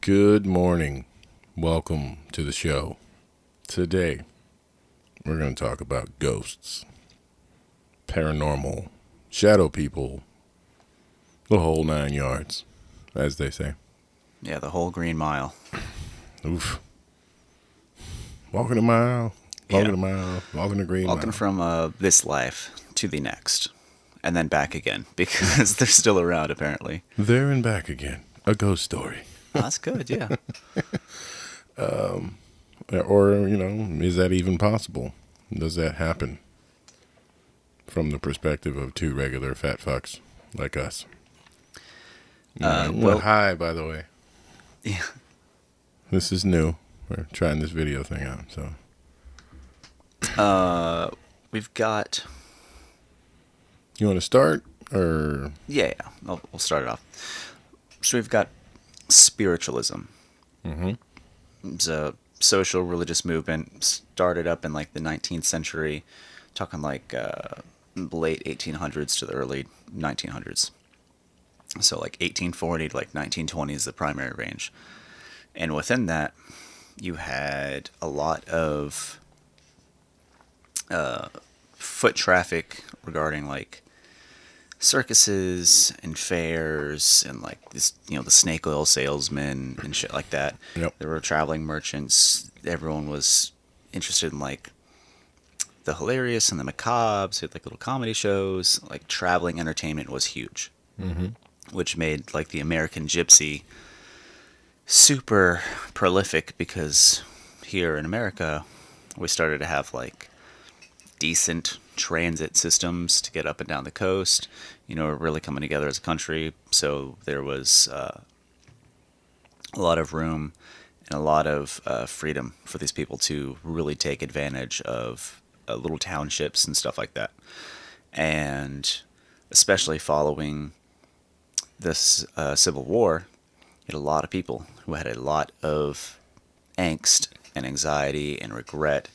Good morning. Welcome to the show. Today, we're going to talk about ghosts, paranormal, shadow people, the whole 9 yards, as they say. Yeah, the whole Green Mile. Oof. Walking a mile, walking Yeah. a mile, walking the green Walking mile. from this life to the next. And then back again, because they're still around, apparently. There and back again. A ghost story. Oh, that's good, yeah. Or, is that even possible? Does that happen from the perspective of two regular fat fucks like us? Well, Hi, by the way. yeah. This is new. We're trying this video thing out, so. We've got... You want to start, or? Yeah, we'll start it off. So we've got spiritualism. Mm-hmm. It's a social religious movement started up in like the 19th century, talking like late 1800s to the early 1900s. So like 1840 to like 1920 is the primary range. And within that, you had a lot of foot traffic regarding like circuses and fairs and like this, the snake oil salesmen and shit like that. Yep. There were traveling merchants. Everyone was interested in like the hilarious and the macabre. So you had like little comedy shows. Like traveling entertainment was huge, Mm-hmm. which made like the American gypsy super prolific because here in America we started to have like decent transit systems to get up and down the coast. We're really coming together as a country. So there was a lot of room and a lot of freedom for these people to really take advantage of little townships and stuff like that. And especially following this Civil War, you had a lot of people who had a lot of angst and anxiety and regret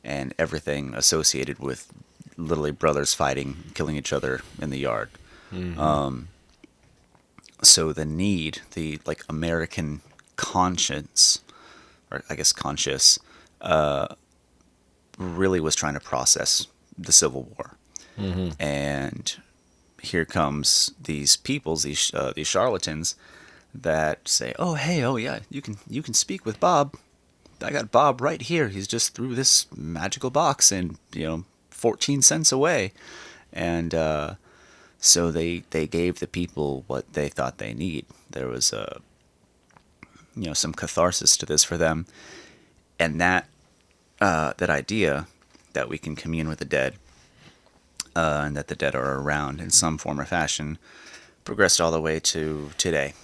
and everything associated with literally brothers fighting, killing each other in the yard. Mm-hmm. So the need, the like American conscience, or I guess conscious, really was trying to process the Civil War. Mm-hmm. And here comes these peoples, these charlatans that say, "Oh hey, oh yeah, you can speak with Bob. I got Bob right here. He's just through this magical box and 14 cents away." And so they gave the people what they thought they need. There was some catharsis to this for them, and that idea that we can commune with the dead and that the dead are around in some form or fashion progressed all the way to today,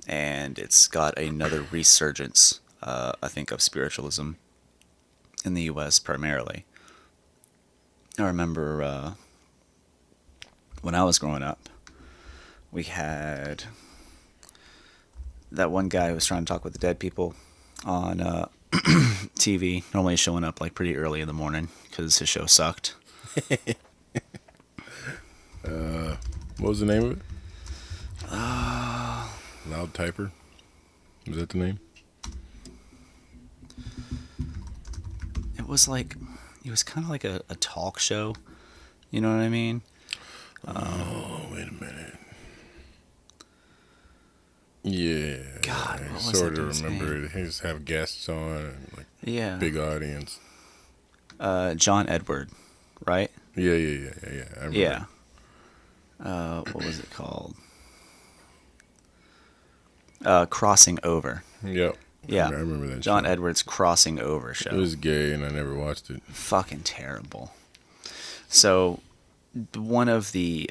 and it's got another resurgence. I think of spiritualism in the U.S. primarily. I remember when I was growing up, we had that one guy who was trying to talk with the dead people on TV, normally showing up like pretty early in the morning because his show sucked. What was the name of it? Loud Typer? Was that the name? It was kind of like a talk show. You know what I mean? Oh, wait a minute. Yeah. God, I what was sort that of dude's remember name? it. He just have guests on, and like Yeah. big audience. John Edward, right? Yeah. I remember. Yeah. What was it called? Crossing Over. Yep. Yeah. I remember that John show. Edward's Crossing Over show. It was gay, and I never watched it. Fucking terrible. So, one of the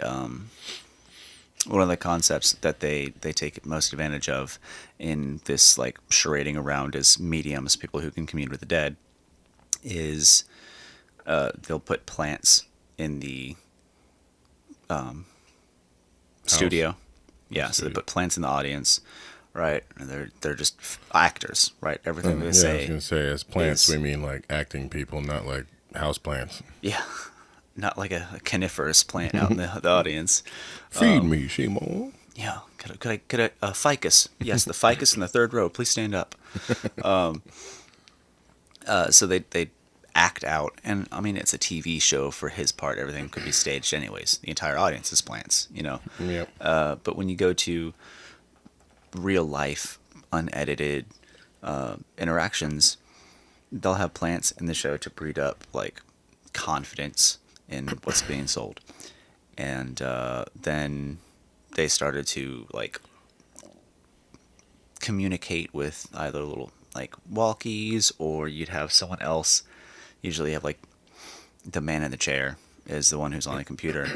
concepts that they take most advantage of in this like charading around as mediums, people who can commune with the dead, is they'll put plants in the studio. Yeah, so they put plants in the audience, right? And they're just actors, right? Everything they I say. was gonna say as plants is- we mean like acting people, not like house plants. Yeah, not like a coniferous plant out in the audience. Feed me, Shimo. Yeah, could I get a ficus? Yes, the ficus in the third row. Please stand up. So they act out, and I mean it's a TV show for his part. Everything could be staged anyways. The entire audience is plants, you know. Yep. But when you go to real life, unedited interactions, they'll have plants in the show to breed up like confidence in what's being sold, and then they started to like communicate with either little like walkies, or you'd have someone else. Usually, you have like the man in the chair is the one who's on the computer,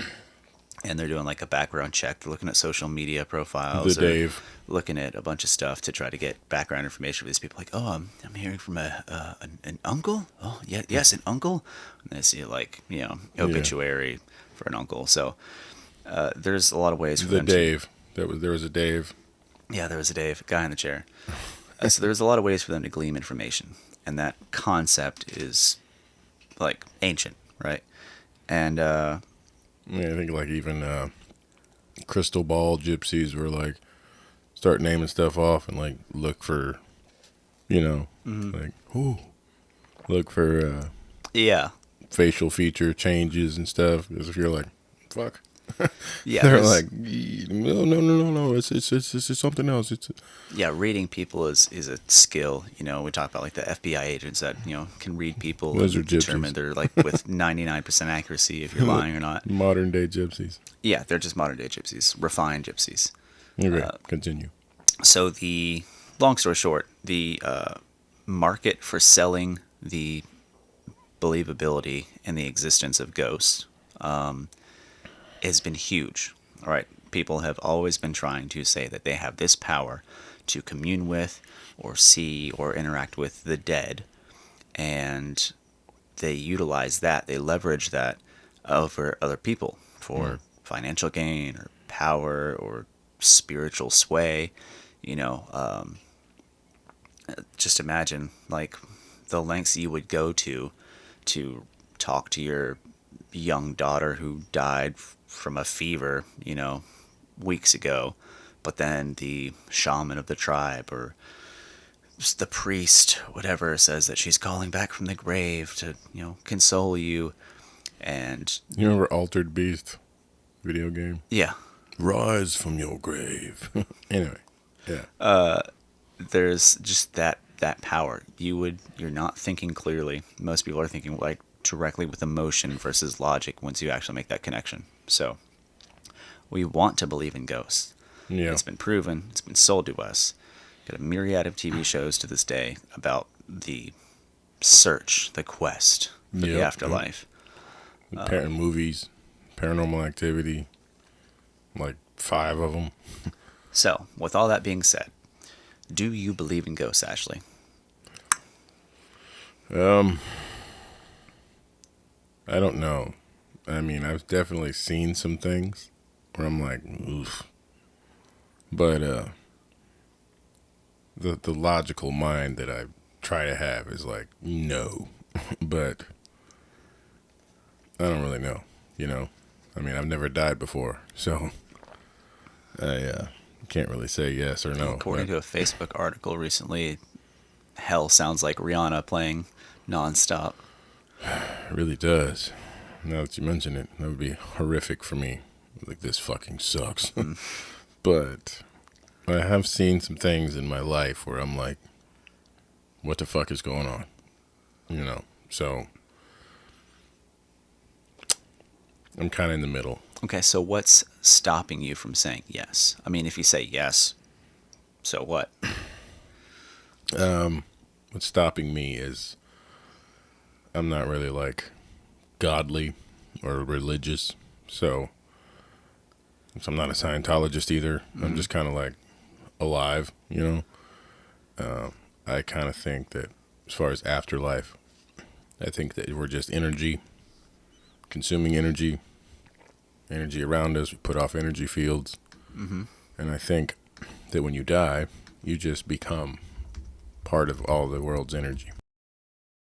and they're doing like a background check. They're looking at social media The profiles, or Dave. looking at a bunch of stuff to try to get background information for these people. Like, oh, I'm hearing from an uncle. Oh, yeah, yes, an uncle. And they see like obituary for an uncle. So there's a lot of ways for The them Dave. There was a Dave. Yeah, there was a Dave, guy in the chair. So there's a lot of ways for them to glean information, and that concept is like ancient, right? And Yeah, I think like even crystal ball gypsies were like start naming stuff off and like look for, like look for yeah, facial feature changes and stuff. Because if you're like, fuck, yeah, they're like, no, it's something else. yeah. Reading people is a skill. We talk about like the FBI agents that can read people Those and are determine gypsies. they're like with 99% accuracy if you're lying or not. Modern day gypsies. Yeah, they're just modern day gypsies, refined gypsies. Okay, continue. So the long story short, the market for selling the believability in the existence of ghosts has been huge. All right, people have always been trying to say that they have this power to commune with, or see, or interact with the dead, and they utilize that. They leverage that over other people for financial gain, or power, or spiritual sway. Just imagine like the lengths you would go to talk to your young daughter who died from a fever, weeks ago, but then the shaman of the tribe, or just the priest, whatever, says that she's calling back from the grave to, console you. And You remember Altered Beast video game? yeah, Rise from your grave. Anyway, yeah. there's just that power. You're not thinking clearly. Most people are thinking like directly with emotion versus logic once you actually make that connection. So we want to believe in ghosts. Yeah. It's been proven. It's been sold to us. Got a myriad of TV shows to this day about the search, the quest for the Yep, afterlife. Movies, Paranormal Activity, like 5 of them. So, with all that being said, do you believe in ghosts, Ashley? I don't know. I mean, I've definitely seen some things where I'm like, oof. But the logical mind that I try to have is like, no. But I don't really know, I mean, I've never died before, so I can't really say yes or no. According to a Facebook article recently, hell sounds like Rihanna playing nonstop. It really does. Now that you mention it, that would be horrific for me. Like, this fucking sucks. But I have seen some things in my life where I'm like, what the fuck is going on? So I'm kind of in the middle. Okay, so what's stopping you from saying yes? I mean, if you say yes, so what? What's stopping me is I'm not really like godly or religious. So I'm not a Scientologist either. I'm just kind of like alive, I kind of think that as far as afterlife, I think that we're just energy, consuming energy around us. We put off energy fields. And I think that when you die, you just become part of all the world's energy.